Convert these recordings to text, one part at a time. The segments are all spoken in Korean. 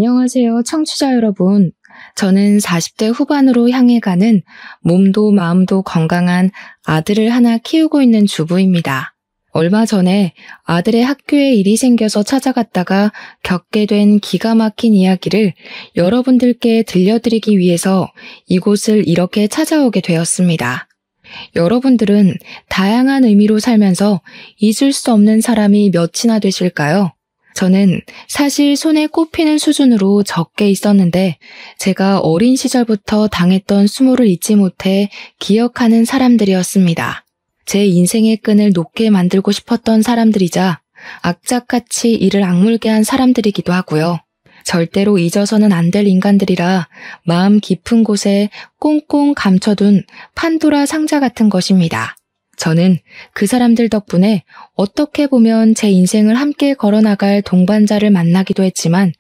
안녕하세요, 청취자 여러분. 저는 40대 후반으로 향해 가는 몸도 마음도 건강한 아들을 하나 키우고 있는 주부입니다. 얼마 전에 아들의 학교에 일이 생겨서 찾아갔다가 겪게 된 기가 막힌 이야기를 여러분들께 들려드리기 위해서 이곳을 이렇게 찾아오게 되었습니다. 여러분들은 다양한 의미로 살면서 잊을 수 없는 사람이 몇이나 되실까요? 저는 사실 손에 꼽히는 수준으로 적게 있었는데 제가 어린 시절부터 당했던 수모를 잊지 못해 기억하는 사람들이었습니다. 제 인생의 끈을 놓게 만들고 싶었던 사람들이자 악착같이 이를 악물게 한 사람들이기도 하고요. 절대로 잊어서는 안 될 인간들이라 마음 깊은 곳에 꽁꽁 감춰둔 판도라 상자 같은 것입니다. 저는 그 사람들 덕분에 어떻게 보면 제 인생을 함께 걸어나갈 동반자를 만나기도 했지만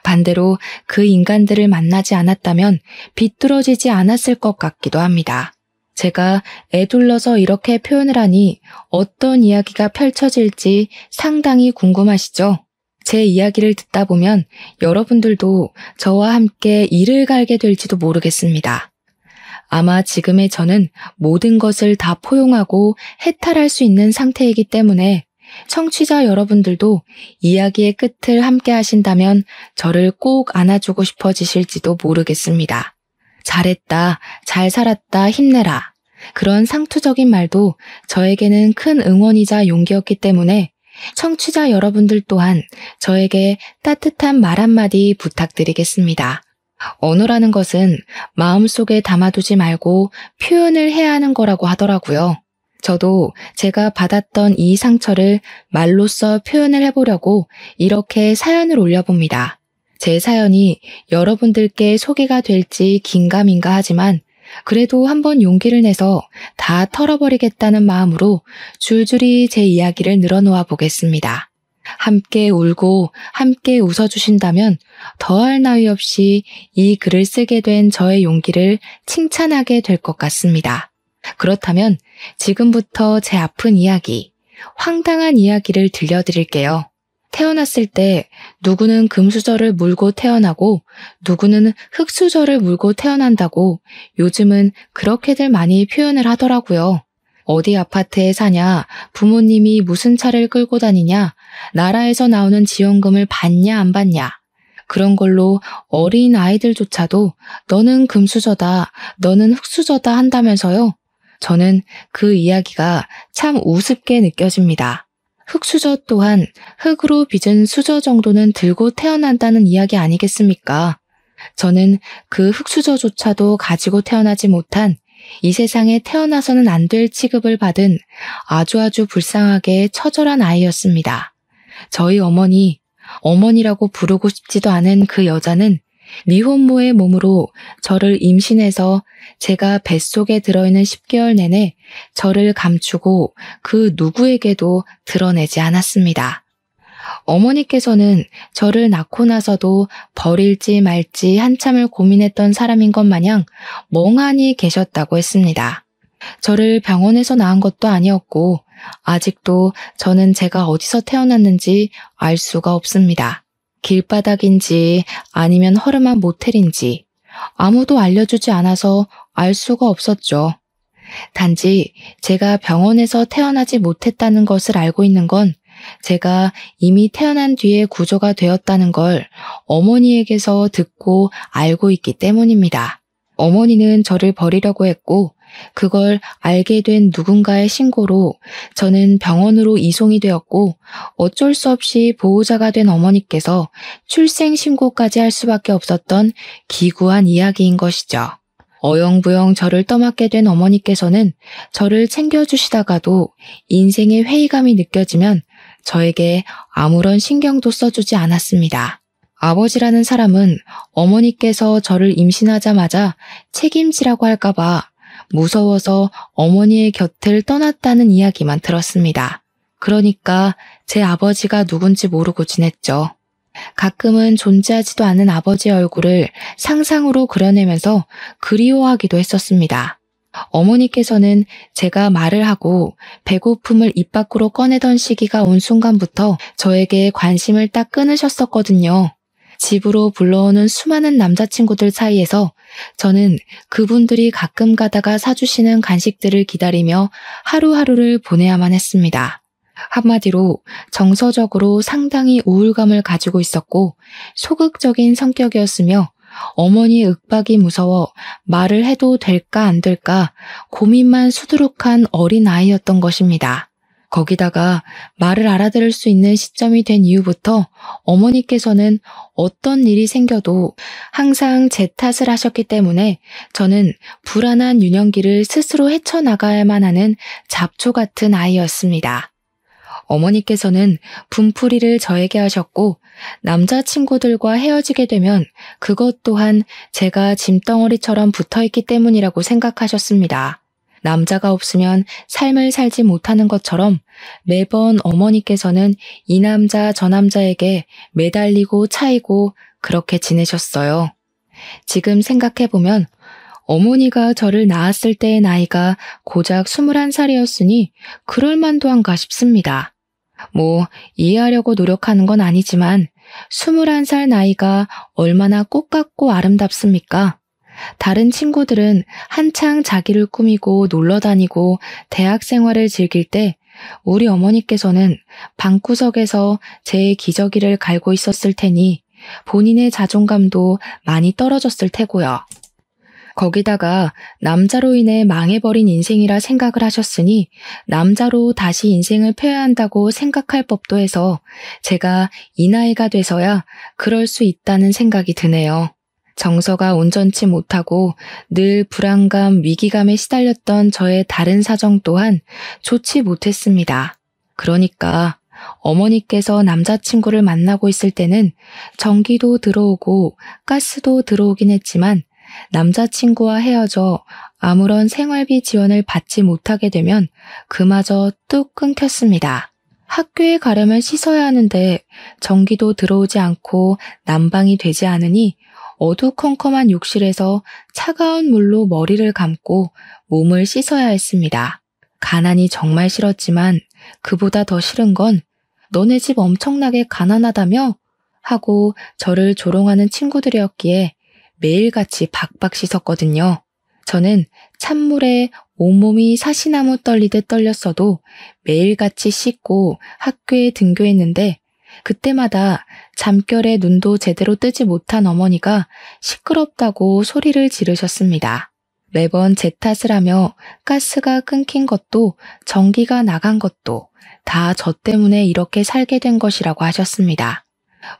반대로 그 인간들을 만나지 않았다면 비뚤어지지 않았을 것 같기도 합니다. 제가 애둘러서 이렇게 표현을 하니 어떤 이야기가 펼쳐질지 상당히 궁금하시죠? 제 이야기를 듣다 보면 여러분들도 저와 함께 이를 갈게 될지도 모르겠습니다. 아마 지금의 저는 모든 것을 다 포용하고 해탈할 수 있는 상태이기 때문에 청취자 여러분들도 이야기의 끝을 함께 하신다면 저를 꼭 안아주고 싶어지실지도 모르겠습니다. 잘했다, 잘 살았다, 힘내라. 그런 상투적인 말도 저에게는 큰 응원이자 용기였기 때문에 청취자 여러분들 또한 저에게 따뜻한 말 한마디 부탁드리겠습니다. 언어라는 것은 마음속에 담아두지 말고 표현을 해야 하는 거라고 하더라고요. 저도 제가 받았던 이 상처를 말로써 표현을 해보려고 이렇게 사연을 올려봅니다. 제 사연이 여러분들께 소개가 될지 긴가민가 하지만 그래도 한번 용기를 내서 다 털어버리겠다는 마음으로 줄줄이 제 이야기를 늘어놓아 보겠습니다. 함께 울고 함께 웃어주신다면 더할 나위 없이 이 글을 쓰게 된 저의 용기를 칭찬하게 될 것 같습니다. 그렇다면 지금부터 제 아픈 이야기, 황당한 이야기를 들려드릴게요. 태어났을 때 누구는 금수저를 물고 태어나고 누구는 흙수저를 물고 태어난다고 요즘은 그렇게들 많이 표현을 하더라고요. 어디 아파트에 사냐, 부모님이 무슨 차를 끌고 다니냐, 나라에서 나오는 지원금을 받냐 안 받냐. 그런 걸로 어린 아이들조차도 너는 금수저다, 너는 흙수저다 한다면서요. 저는 그 이야기가 참 우습게 느껴집니다. 흙수저 또한 흙으로 빚은 수저 정도는 들고 태어난다는 이야기 아니겠습니까? 저는 그 흙수저조차도 가지고 태어나지 못한 이 세상에 태어나서는 안 될 취급을 받은 아주 불쌍하게 처절한 아이였습니다. 저희 어머니라고 부르고 싶지도 않은 그 여자는 미혼모의 몸으로 저를 임신해서 제가 뱃속에 들어있는 10개월 내내 저를 감추고 그 누구에게도 드러내지 않았습니다. 어머니께서는 저를 낳고 나서도 버릴지 말지 한참을 고민했던 사람인 것 마냥 멍하니 계셨다고 했습니다. 저를 병원에서 낳은 것도 아니었고 아직도 저는 제가 어디서 태어났는지 알 수가 없습니다. 길바닥인지 아니면 허름한 모텔인지 아무도 알려주지 않아서 알 수가 없었죠. 단지 제가 병원에서 태어나지 못했다는 것을 알고 있는 건 제가 이미 태어난 뒤에 구조가 되었다는 걸 어머니에게서 듣고 알고 있기 때문입니다. 어머니는 저를 버리려고 했고 그걸 알게 된 누군가의 신고로 저는 병원으로 이송이 되었고 어쩔 수 없이 보호자가 된 어머니께서 출생신고까지 할 수밖에 없었던 기구한 이야기인 것이죠. 어영부영 저를 떠맡게 된 어머니께서는 저를 챙겨주시다가도 인생의 회의감이 느껴지면 저에게 아무런 신경도 써주지 않았습니다. 아버지라는 사람은 어머니께서 저를 임신하자마자 책임지라고 할까봐 무서워서 어머니의 곁을 떠났다는 이야기만 들었습니다. 그러니까 제 아버지가 누군지 모르고 지냈죠. 가끔은 존재하지도 않은 아버지의 얼굴을 상상으로 그려내면서 그리워하기도 했었습니다. 어머니께서는 제가 말을 하고 배고픔을 입 밖으로 꺼내던 시기가 온 순간부터 저에게 관심을 딱 끊으셨었거든요. 집으로 불러오는 수많은 남자친구들 사이에서 저는 그분들이 가끔 가다가 사주시는 간식들을 기다리며 하루하루를 보내야만 했습니다. 한마디로 정서적으로 상당히 우울감을 가지고 있었고 소극적인 성격이었으며 어머니의 윽박이 무서워 말을 해도 될까 안 될까 고민만 수두룩한 어린 아이였던 것입니다. 거기다가 말을 알아들을 수 있는 시점이 된 이후부터 어머니께서는 어떤 일이 생겨도 항상 제 탓을 하셨기 때문에 저는 불안한 유년기를 스스로 헤쳐나가야만 하는 잡초 같은 아이였습니다. 어머니께서는 분풀이를 저에게 하셨고 남자친구들과 헤어지게 되면 그것 또한 제가 짐덩어리처럼 붙어있기 때문이라고 생각하셨습니다. 남자가 없으면 삶을 살지 못하는 것처럼 매번 어머니께서는 이 남자 저 남자에게 매달리고 차이고 그렇게 지내셨어요. 지금 생각해보면 어머니가 저를 낳았을 때의 나이가 고작 21살이었으니 그럴 만도 한가 싶습니다. 이해하려고 노력하는 건 아니지만 21살 나이가 얼마나 꽃 같고 아름답습니까? 다른 친구들은 한창 자기를 꾸미고 놀러 다니고 대학 생활을 즐길 때 우리 어머니께서는 방구석에서 제 기저귀를 갈고 있었을 테니 본인의 자존감도 많이 떨어졌을 테고요. 거기다가 남자로 인해 망해버린 인생이라 생각을 하셨으니 남자로 다시 인생을 펴야 한다고 생각할 법도 해서 제가 이 나이가 돼서야 그럴 수 있다는 생각이 드네요. 정서가 온전치 못하고 늘 불안감, 위기감에 시달렸던 저의 다른 사정 또한 좋지 못했습니다. 그러니까 어머니께서 남자친구를 만나고 있을 때는 전기도 들어오고 가스도 들어오긴 했지만 남자친구와 헤어져 아무런 생활비 지원을 받지 못하게 되면 그마저 뚝 끊겼습니다. 학교에 가려면 씻어야 하는데 전기도 들어오지 않고 난방이 되지 않으니 어두컴컴한 욕실에서 차가운 물로 머리를 감고 몸을 씻어야 했습니다. 가난이 정말 싫었지만 그보다 더 싫은 건 너네 집 엄청나게 가난하다며? 하고 저를 조롱하는 친구들이었기에 매일같이 박박 씻었거든요. 저는 찬물에 온몸이 사시나무 떨리듯 떨렸어도 매일같이 씻고 학교에 등교했는데 그때마다 잠결에 눈도 제대로 뜨지 못한 어머니가 시끄럽다고 소리를 지르셨습니다. 매번 제 탓을 하며 가스가 끊긴 것도 전기가 나간 것도 다 저 때문에 이렇게 살게 된 것이라고 하셨습니다.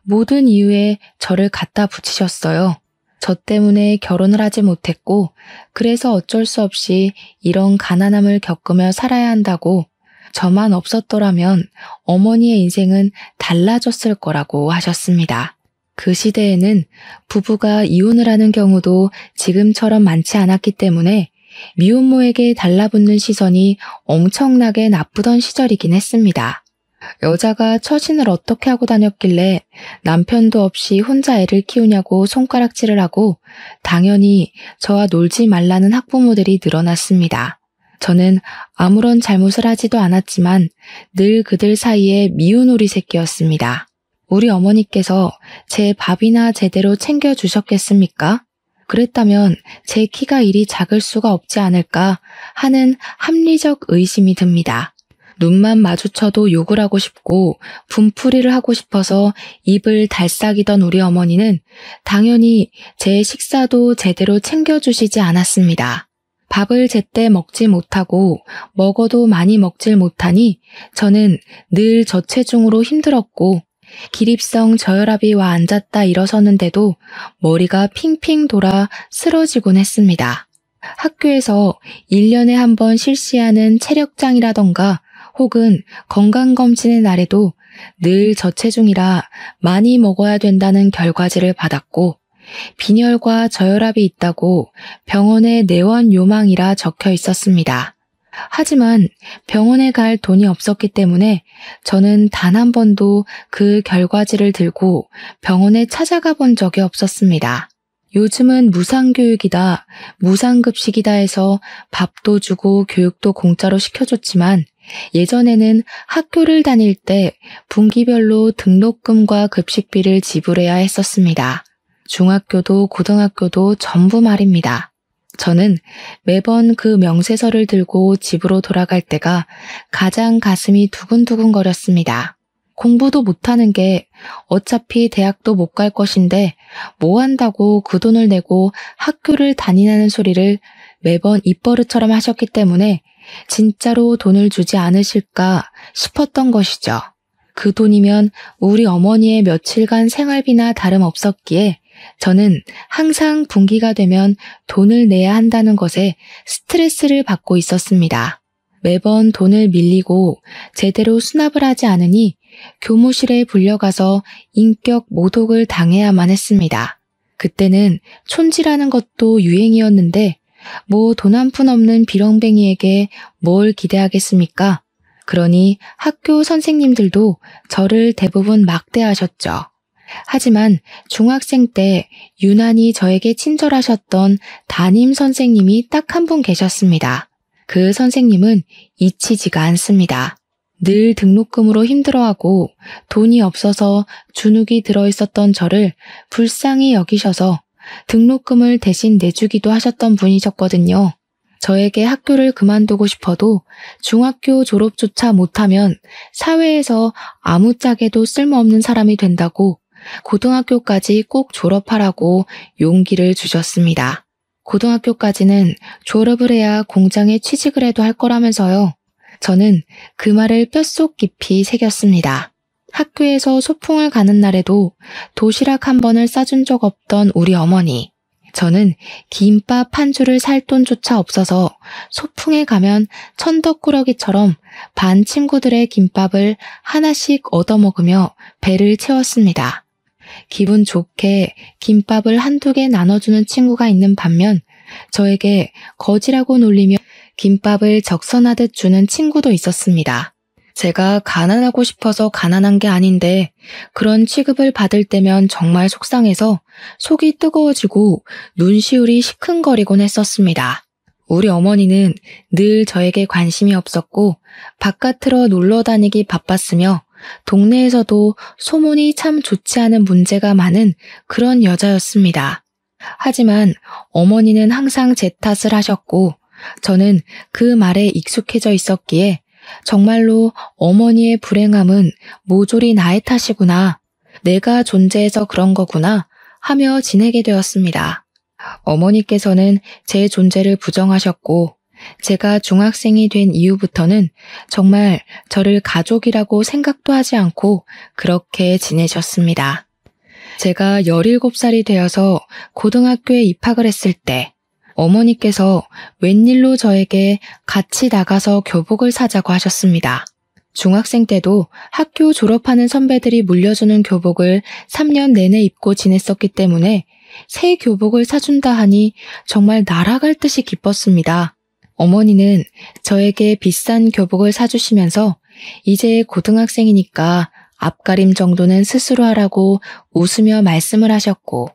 모든 이유에 저를 갖다 붙이셨어요. 저 때문에 결혼을 하지 못했고 그래서 어쩔 수 없이 이런 가난함을 겪으며 살아야 한다고 저만 없었더라면 어머니의 인생은 달라졌을 거라고 하셨습니다. 그 시대에는 부부가 이혼을 하는 경우도 지금처럼 많지 않았기 때문에 미혼모에게 달라붙는 시선이 엄청나게 나쁘던 시절이긴 했습니다. 여자가 처신을 어떻게 하고 다녔길래 남편도 없이 혼자 애를 키우냐고 손가락질을 하고 당연히 저와 놀지 말라는 학부모들이 늘어났습니다. 저는 아무런 잘못을 하지도 않았지만 늘 그들 사이에 미운 오리 새끼였습니다. 우리 어머니께서 제 밥이나 제대로 챙겨주셨겠습니까? 그랬다면 제 키가 이리 작을 수가 없지 않을까 하는 합리적 의심이 듭니다. 눈만 마주쳐도 욕을 하고 싶고 분풀이를 하고 싶어서 입을 달싹이던 우리 어머니는 당연히 제 식사도 제대로 챙겨주시지 않았습니다. 밥을 제때 먹지 못하고 먹어도 많이 먹질 못하니 저는 늘 저체중으로 힘들었고 기립성 저혈압이 와 앉았다 일어서는데도 머리가 핑핑 돌아 쓰러지곤 했습니다. 학교에서 1년에 한 번 실시하는 체력장이라던가 혹은 건강검진의 날에도 늘 저체중이라 많이 먹어야 된다는 결과지를 받았고 빈혈과 저혈압이 있다고 병원에 내원 요망이라 적혀 있었습니다. 하지만 병원에 갈 돈이 없었기 때문에 저는 단 한 번도 그 결과지를 들고 병원에 찾아가 본 적이 없었습니다. 요즘은 무상교육이다, 무상급식이다 해서 밥도 주고 교육도 공짜로 시켜줬지만 예전에는 학교를 다닐 때 분기별로 등록금과 급식비를 지불해야 했었습니다. 중학교도 고등학교도 전부 말입니다. 저는 매번 그 명세서를 들고 집으로 돌아갈 때가 가장 가슴이 두근두근거렸습니다. 공부도 못하는 게 어차피 대학도 못 갈 것인데 뭐 한다고 그 돈을 내고 학교를 다니라는 소리를 매번 입버릇처럼 하셨기 때문에 진짜로 돈을 주지 않으실까 싶었던 것이죠. 그 돈이면 우리 어머니의 며칠간 생활비나 다름없었기에 저는 항상 분기가 되면 돈을 내야 한다는 것에 스트레스를 받고 있었습니다. 매번 돈을 밀리고 제대로 수납을 하지 않으니 교무실에 불려가서 인격 모독을 당해야만 했습니다. 그때는 촌지라는 것도 유행이었는데 뭐 돈 한 푼 없는 비렁뱅이에게 뭘 기대하겠습니까? 그러니 학교 선생님들도 저를 대부분 막대하셨죠. 하지만 중학생 때 유난히 저에게 친절하셨던 담임 선생님이 딱 한 분 계셨습니다. 그 선생님은 잊히지가 않습니다. 늘 등록금으로 힘들어하고 돈이 없어서 주눅이 들어있었던 저를 불쌍히 여기셔서 등록금을 대신 내주기도 하셨던 분이셨거든요. 저에게 학교를 그만두고 싶어도 중학교 졸업조차 못하면 사회에서 아무짝에도 쓸모없는 사람이 된다고 고등학교까지 꼭 졸업하라고 용기를 주셨습니다. 고등학교까지는 졸업을 해야 공장에 취직을 해도 할 거라면서요. 저는 그 말을 뼛속 깊이 새겼습니다. 학교에서 소풍을 가는 날에도 도시락 한 번을 싸준 적 없던 우리 어머니. 저는 김밥 한 줄을 살 돈조차 없어서 소풍에 가면 천덕꾸러기처럼 반 친구들의 김밥을 하나씩 얻어먹으며 배를 채웠습니다. 기분 좋게 김밥을 한두 개 나눠주는 친구가 있는 반면 저에게 거지라고 놀리며 김밥을 적선하듯 주는 친구도 있었습니다. 제가 가난하고 싶어서 가난한 게 아닌데 그런 취급을 받을 때면 정말 속상해서 속이 뜨거워지고 눈시울이 시큰거리곤 했었습니다. 우리 어머니는 늘 저에게 관심이 없었고 바깥으로 놀러 다니기 바빴으며 동네에서도 소문이 참 좋지 않은 문제가 많은 그런 여자였습니다. 하지만 어머니는 항상 제 탓을 하셨고 저는 그 말에 익숙해져 있었기에 정말로 어머니의 불행함은 모조리 나의 탓이구나, 내가 존재해서 그런 거구나 하며 지내게 되었습니다. 어머니께서는 제 존재를 부정하셨고 제가 중학생이 된 이후부터는 정말 저를 가족이라고 생각도 하지 않고 그렇게 지내셨습니다. 제가 17살이 되어서 고등학교에 입학을 했을 때 어머니께서 웬일로 저에게 같이 나가서 교복을 사자고 하셨습니다. 중학생 때도 학교 졸업하는 선배들이 물려주는 교복을 3년 내내 입고 지냈었기 때문에 새 교복을 사준다 하니 정말 날아갈 듯이 기뻤습니다. 어머니는 저에게 비싼 교복을 사주시면서 이제 고등학생이니까 앞가림 정도는 스스로 하라고 웃으며 말씀을 하셨고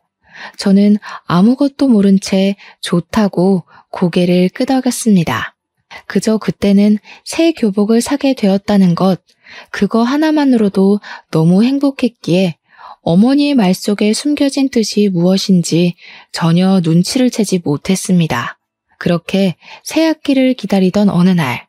저는 아무것도 모른 채 좋다고 고개를 끄덕였습니다. 그저 그때는 새 교복을 사게 되었다는 것, 그거 하나만으로도 너무 행복했기에 어머니의 말 속에 숨겨진 뜻이 무엇인지 전혀 눈치를 채지 못했습니다. 그렇게 새 학기를 기다리던 어느 날,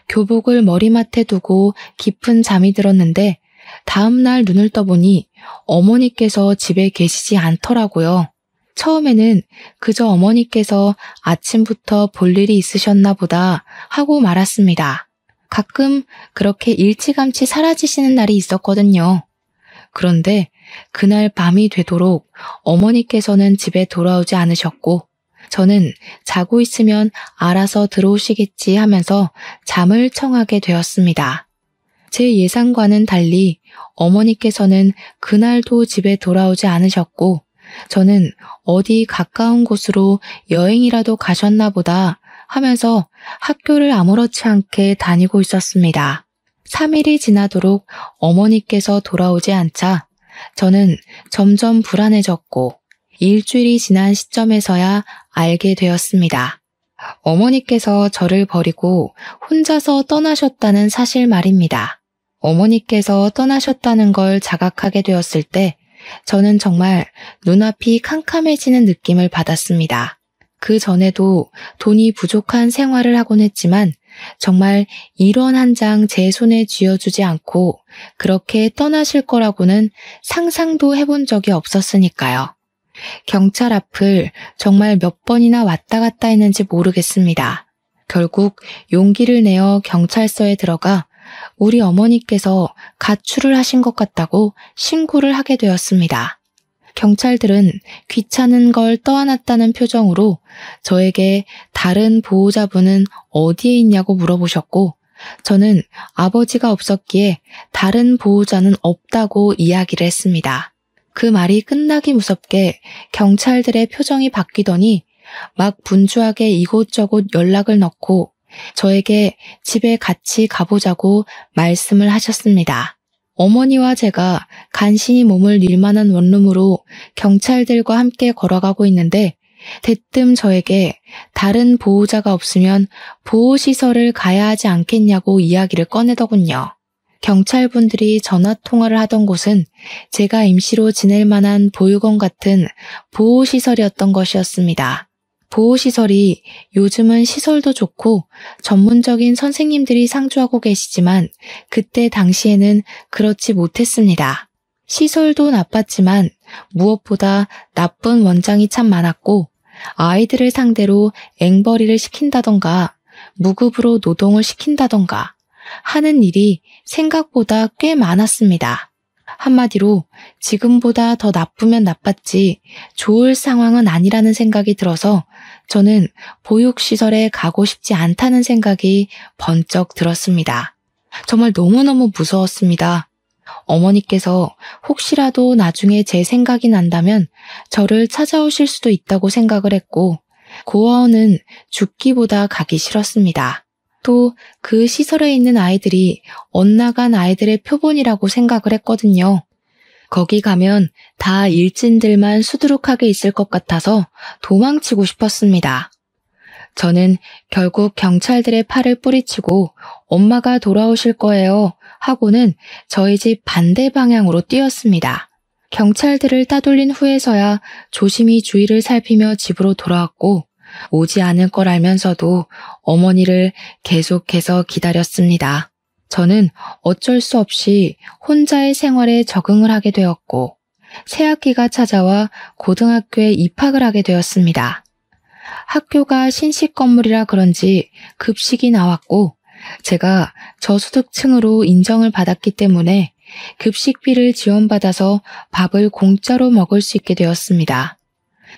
교복을 머리맡에 두고 깊은 잠이 들었는데 다음 날 눈을 떠보니 어머니께서 집에 계시지 않더라고요. 처음에는 그저 어머니께서 아침부터 볼 일이 있으셨나 보다 하고 말았습니다. 가끔 그렇게 일찌감치 사라지시는 날이 있었거든요. 그런데 그날 밤이 되도록 어머니께서는 집에 돌아오지 않으셨고 저는 자고 있으면 알아서 들어오시겠지 하면서 잠을 청하게 되었습니다. 제 예상과는 달리 어머니께서는 그날도 집에 돌아오지 않으셨고 저는 어디 가까운 곳으로 여행이라도 가셨나 보다 하면서 학교를 아무렇지 않게 다니고 있었습니다. 3일이 지나도록 어머니께서 돌아오지 않자 저는 점점 불안해졌고 일주일이 지난 시점에서야 알게 되었습니다. 어머니께서 저를 버리고 혼자서 떠나셨다는 사실 말입니다. 어머니께서 떠나셨다는 걸 자각하게 되었을 때 저는 정말 눈앞이 캄캄해지는 느낌을 받았습니다. 그 전에도 돈이 부족한 생활을 하곤 했지만 정말 1원 한 장 제 손에 쥐어주지 않고 그렇게 떠나실 거라고는 상상도 해본 적이 없었으니까요. 경찰 앞을 정말 몇 번이나 왔다 갔다 했는지 모르겠습니다. 결국 용기를 내어 경찰서에 들어가 우리 어머니께서 가출을 하신 것 같다고 신고를 하게 되었습니다. 경찰들은 귀찮은 걸 떠안았다는 표정으로 저에게 다른 보호자분은 어디에 있냐고 물어보셨고 저는 아버지가 없었기에 다른 보호자는 없다고 이야기를 했습니다. 그 말이 끝나기 무섭게 경찰들의 표정이 바뀌더니 막 분주하게 이곳저곳 연락을 넣고 저에게 집에 같이 가보자고 말씀을 하셨습니다. 어머니와 제가 간신히 몸을 닐 만한 원룸으로 경찰들과 함께 걸어가고 있는데 대뜸 저에게 다른 보호자가 없으면 보호시설을 가야 하지 않겠냐고 이야기를 꺼내더군요. 경찰분들이 전화통화를 하던 곳은 제가 임시로 지낼 만한 보육원 같은 보호시설이었던 것이었습니다. 보호시설이 요즘은 시설도 좋고 전문적인 선생님들이 상주하고 계시지만 그때 당시에는 그렇지 못했습니다. 시설도 나빴지만 무엇보다 나쁜 원장이 참 많았고 아이들을 상대로 앵벌이를 시킨다던가 무급으로 노동을 시킨다던가 하는 일이 생각보다 꽤 많았습니다. 한마디로 지금보다 더 나쁘면 나빴지 좋을 상황은 아니라는 생각이 들어서 저는 보육시설에 가고 싶지 않다는 생각이 번쩍 들었습니다. 정말 너무너무 무서웠습니다. 어머니께서 혹시라도 나중에 제 생각이 난다면 저를 찾아오실 수도 있다고 생각을 했고 고아원은 죽기보다 가기 싫었습니다. 또 그 시설에 있는 아이들이 엇나간 아이들의 표본이라고 생각을 했거든요. 거기 가면 다 일진들만 수두룩하게 있을 것 같아서 도망치고 싶었습니다. 저는 결국 경찰들의 팔을 뿌리치고 엄마가 돌아오실 거예요 하고는 저희 집 반대 방향으로 뛰었습니다. 경찰들을 따돌린 후에서야 조심히 주위를 살피며 집으로 돌아왔고 오지 않을 걸 알면서도 어머니를 계속해서 기다렸습니다. 저는 어쩔 수 없이 혼자의 생활에 적응을 하게 되었고 새학기가 찾아와 고등학교에 입학을 하게 되었습니다. 학교가 신식 건물이라 그런지 급식이 나왔고 제가 저소득층으로 인정을 받았기 때문에 급식비를 지원받아서 밥을 공짜로 먹을 수 있게 되었습니다.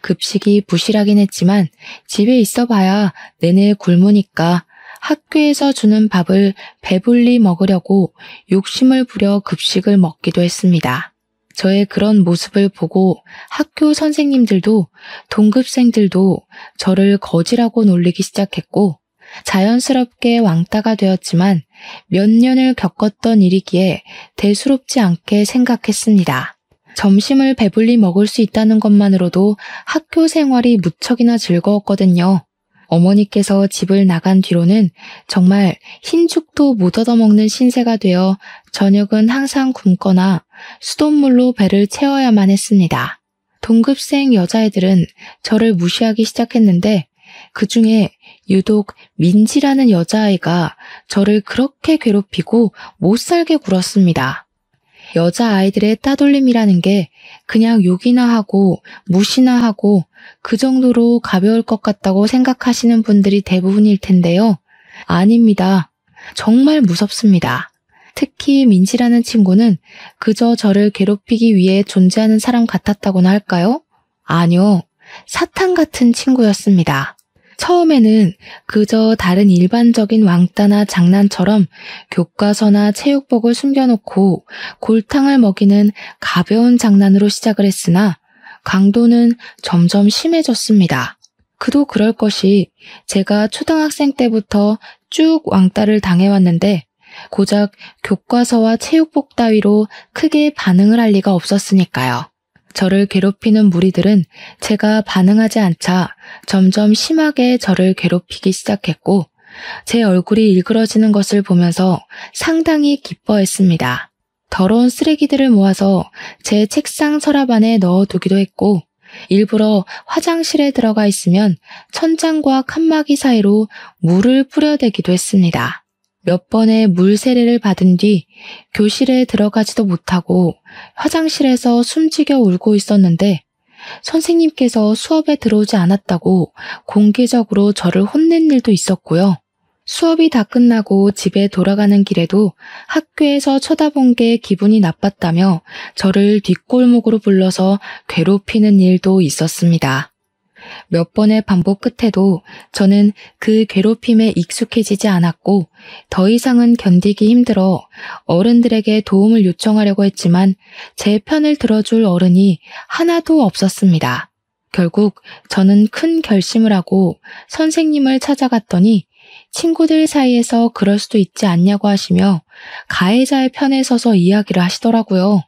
급식이 부실하긴 했지만 집에 있어봐야 내내 굶으니까 학교에서 주는 밥을 배불리 먹으려고 욕심을 부려 급식을 먹기도 했습니다. 저의 그런 모습을 보고 학교 선생님들도 동급생들도 저를 거지라고 놀리기 시작했고 자연스럽게 왕따가 되었지만 몇 년을 겪었던 일이기에 대수롭지 않게 생각했습니다. 점심을 배불리 먹을 수 있다는 것만으로도 학교 생활이 무척이나 즐거웠거든요. 어머니께서 집을 나간 뒤로는 정말 흰죽도 못 얻어먹는 신세가 되어 저녁은 항상 굶거나 수돗물로 배를 채워야만 했습니다. 동급생 여자애들은 저를 무시하기 시작했는데 그중에 유독 민지라는 여자아이가 저를 그렇게 괴롭히고 못살게 굴었습니다. 여자아이들의 따돌림이라는 게 그냥 욕이나 하고 무시나 하고 그 정도로 가벼울 것 같다고 생각하시는 분들이 대부분일 텐데요. 아닙니다. 정말 무섭습니다. 특히 민지라는 친구는 그저 저를 괴롭히기 위해 존재하는 사람 같았다고나 할까요? 아니요. 사탄 같은 친구였습니다. 처음에는 그저 다른 일반적인 왕따나 장난처럼 교과서나 체육복을 숨겨놓고 골탕을 먹이는 가벼운 장난으로 시작을 했으나 강도는 점점 심해졌습니다. 그도 그럴 것이 제가 초등학생 때부터 쭉 왕따를 당해왔는데 고작 교과서와 체육복 따위로 크게 반응을 할 리가 없었으니까요. 저를 괴롭히는 무리들은 제가 반응하지 않자 점점 심하게 저를 괴롭히기 시작했고 제 얼굴이 일그러지는 것을 보면서 상당히 기뻐했습니다. 더러운 쓰레기들을 모아서 제 책상 서랍 안에 넣어두기도 했고 일부러 화장실에 들어가 있으면 천장과 칸막이 사이로 물을 뿌려대기도 했습니다. 몇 번의 물 세례를 받은 뒤 교실에 들어가지도 못하고 화장실에서 숨지겨 울고 있었는데 선생님께서 수업에 들어오지 않았다고 공개적으로 저를 혼낸 일도 있었고요. 수업이 다 끝나고 집에 돌아가는 길에도 학교에서 쳐다본 게 기분이 나빴다며 저를 뒷골목으로 불러서 괴롭히는 일도 있었습니다. 몇 번의 반복 끝에도 저는 그 괴롭힘에 익숙해지지 않았고 더 이상은 견디기 힘들어 어른들에게 도움을 요청하려고 했지만 제 편을 들어줄 어른이 하나도 없었습니다. 결국 저는 큰 결심을 하고 선생님을 찾아갔더니 친구들 사이에서 그럴 수도 있지 않냐고 하시며 가해자의 편에 서서 이야기를 하시더라고요.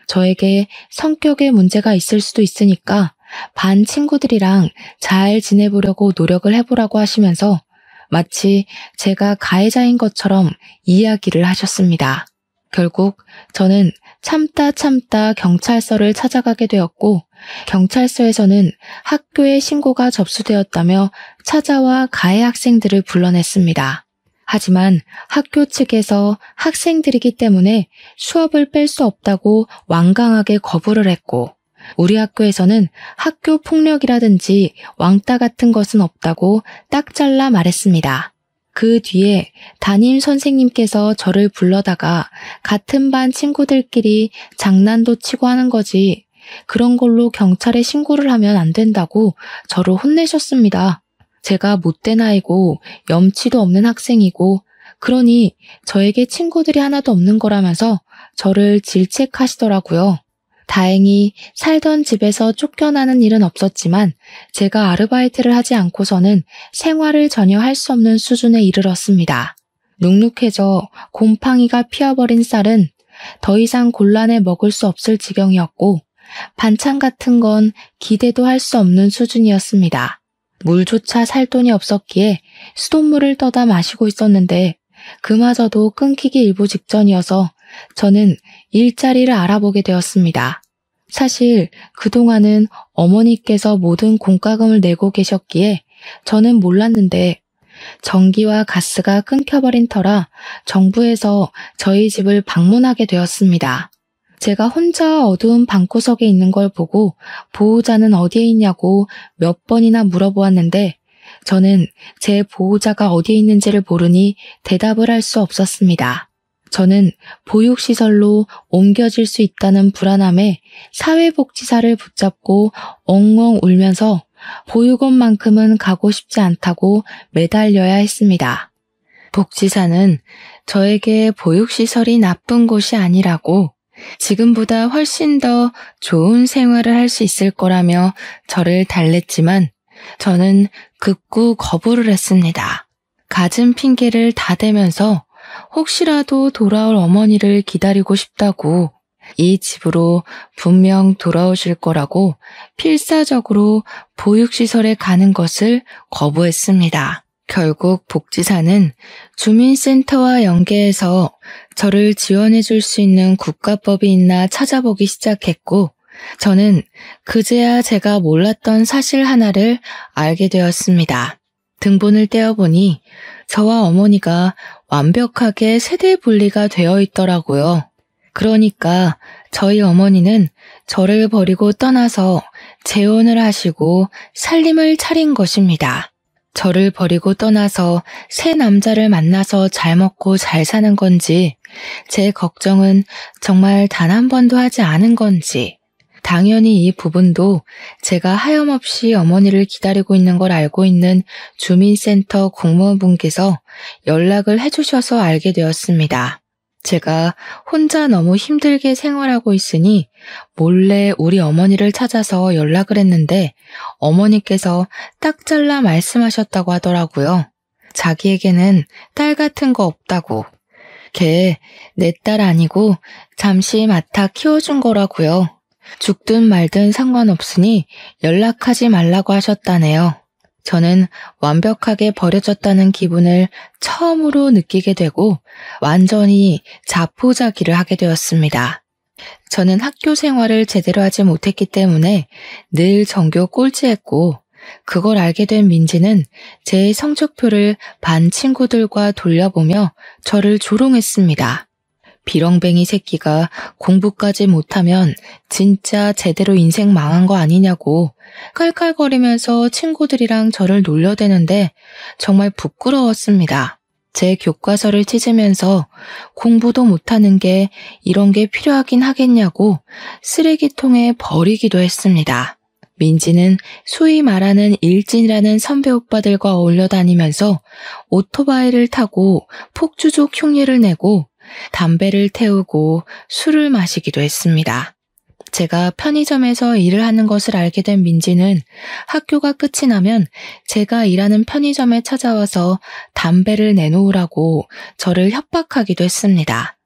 저에게 성격에 문제가 있을 수도 있으니까 반 친구들이랑 잘 지내보려고 노력을 해보라고 하시면서 마치 제가 가해자인 것처럼 이야기를 하셨습니다. 결국 저는 참다 경찰서를 찾아가게 되었고 경찰서에서는 학교에 신고가 접수되었다며 찾아와 가해 학생들을 불러냈습니다. 하지만 학교 측에서 학생들이기 때문에 수업을 뺄 수 없다고 완강하게 거부를 했고 우리 학교에서는 학교 폭력이라든지 왕따 같은 것은 없다고 딱 잘라 말했습니다. 그 뒤에 담임 선생님께서 저를 불러다가 같은 반 친구들끼리 장난도 치고 하는 거지 그런 걸로 경찰에 신고를 하면 안 된다고 저를 혼내셨습니다. 제가 못된 아이고 염치도 없는 학생이고 그러니 저에게 친구들이 하나도 없는 거라면서 저를 질책하시더라고요. 다행히 살던 집에서 쫓겨나는 일은 없었지만 제가 아르바이트를 하지 않고서는 생활을 전혀 할 수 없는 수준에 이르렀습니다. 눅눅해져 곰팡이가 피어버린 쌀은 더 이상 곤란해 먹을 수 없을 지경이었고 반찬 같은 건 기대도 할 수 없는 수준이었습니다. 물조차 살 돈이 없었기에 수돗물을 떠다 마시고 있었는데 그마저도 끊기기 일보 직전이어서 저는 일자리를 알아보게 되었습니다. 사실 그동안은 어머니께서 모든 공과금을 내고 계셨기에 저는 몰랐는데 전기와 가스가 끊겨버린 터라 정부에서 저희 집을 방문하게 되었습니다. 제가 혼자 어두운 방구석에 있는 걸 보고 보호자는 어디에 있냐고 몇 번이나 물어보았는데 저는 제 보호자가 어디에 있는지를 모르니 대답을 할 수 없었습니다. 저는 보육시설로 옮겨질 수 있다는 불안함에 사회복지사를 붙잡고 엉엉 울면서 보육원만큼은 가고 싶지 않다고 매달려야 했습니다. 복지사는 저에게 보육시설이 나쁜 곳이 아니라고 지금보다 훨씬 더 좋은 생활을 할 수 있을 거라며 저를 달랬지만 저는 극구 거부를 했습니다. 갖은 핑계를 다 대면서 혹시라도 돌아올 어머니를 기다리고 싶다고 이 집으로 분명 돌아오실 거라고 필사적으로 보육시설에 가는 것을 거부했습니다. 결국 복지사는 주민센터와 연계해서 저를 지원해 줄 수 있는 국가법이 있나 찾아보기 시작했고 저는 그제야 제가 몰랐던 사실 하나를 알게 되었습니다. 등본을 떼어보니 저와 어머니가 완벽하게 세대 분리가 되어 있더라고요. 그러니까 저희 어머니는 저를 버리고 떠나서 재혼을 하시고 살림을 차린 것입니다. 저를 버리고 떠나서 새 남자를 만나서 잘 먹고 잘 사는 건지 제 걱정은 정말 단 한 번도 하지 않은 건지 당연히 이 부분도 제가 하염없이 어머니를 기다리고 있는 걸 알고 있는 주민센터 공무원분께서 연락을 해주셔서 알게 되었습니다. 제가 혼자 너무 힘들게 생활하고 있으니 몰래 우리 어머니를 찾아서 연락을 했는데 어머니께서 딱 잘라 말씀하셨다고 하더라고요. 자기에게는 딸 같은 거 없다고. 걔 내 딸 아니고 잠시 맡아 키워준 거라고요. 죽든 말든 상관없으니 연락하지 말라고 하셨다네요. 저는 완벽하게 버려졌다는 기분을 처음으로 느끼게 되고 완전히 자포자기를 하게 되었습니다. 저는 학교 생활을 제대로 하지 못했기 때문에 늘 전교 꼴찌했고 그걸 알게 된 민지는 제 성적표를 반 친구들과 돌려보며 저를 조롱했습니다. 비렁뱅이 새끼가 공부까지 못하면 진짜 제대로 인생 망한 거 아니냐고 깔깔거리면서 친구들이랑 저를 놀려대는데 정말 부끄러웠습니다. 제 교과서를 찢으면서 공부도 못하는 게 이런 게 필요하긴 하겠냐고 쓰레기통에 버리기도 했습니다. 민지는 소위 말하는 일진이라는 선배 오빠들과 어울려 다니면서 오토바이를 타고 폭주족 흉내를 내고 담배를 태우고 술을 마시기도 했습니다. 제가 편의점에서 일을 하는 것을 알게 된 민지는 학교가 끝이 나면 제가 일하는 편의점에 찾아와서 담배를 내놓으라고 저를 협박하기도 했습니다.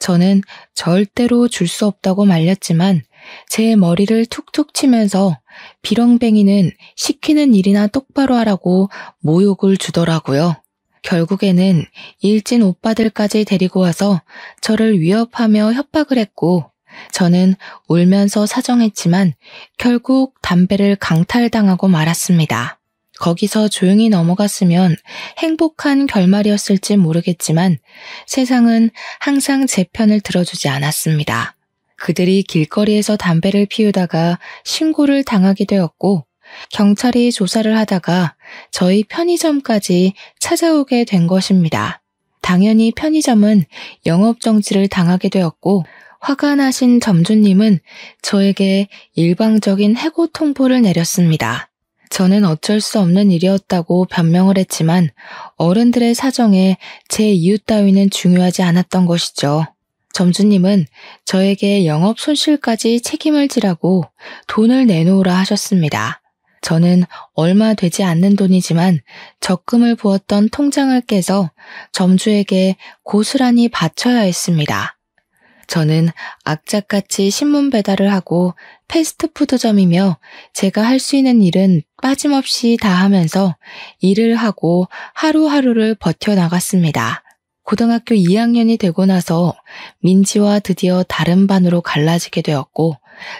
저는 절대로 줄 수 없다고 말렸지만 제 머리를 툭툭 치면서 비렁뱅이는 시키는 일이나 똑바로 하라고 모욕을 주더라고요. 결국에는 일진 오빠들까지 데리고 와서 저를 위협하며 협박을 했고 저는 울면서 사정했지만 결국 담배를 강탈당하고 말았습니다. 거기서 조용히 넘어갔으면 행복한 결말이었을지 모르겠지만 세상은 항상 제 편을 들어주지 않았습니다. 그들이 길거리에서 담배를 피우다가 신고를 당하게 되었고 경찰이 조사를 하다가 저희 편의점까지 찾아오게 된 것입니다. 당연히 편의점은 영업정지를 당하게 되었고 화가 나신 점주님은 저에게 일방적인 해고 통보를 내렸습니다. 저는 어쩔 수 없는 일이었다고 변명을 했지만 어른들의 사정에 제 이유 따위는 중요하지 않았던 것이죠. 점주님은 저에게 영업 손실까지 책임을 지라고 돈을 내놓으라 하셨습니다. 저는 얼마 되지 않는 돈이지만 적금을 부었던 통장을 깨서 점주에게 고스란히 바쳐야 했습니다. 저는 악착같이 신문 배달을 하고 패스트푸드점이며 제가 할 수 있는 일은 빠짐없이 다 하면서 일을 하고 하루하루를 버텨나갔습니다. 고등학교 2학년이 되고 나서 민지와 드디어 다른 반으로 갈라지게 되었고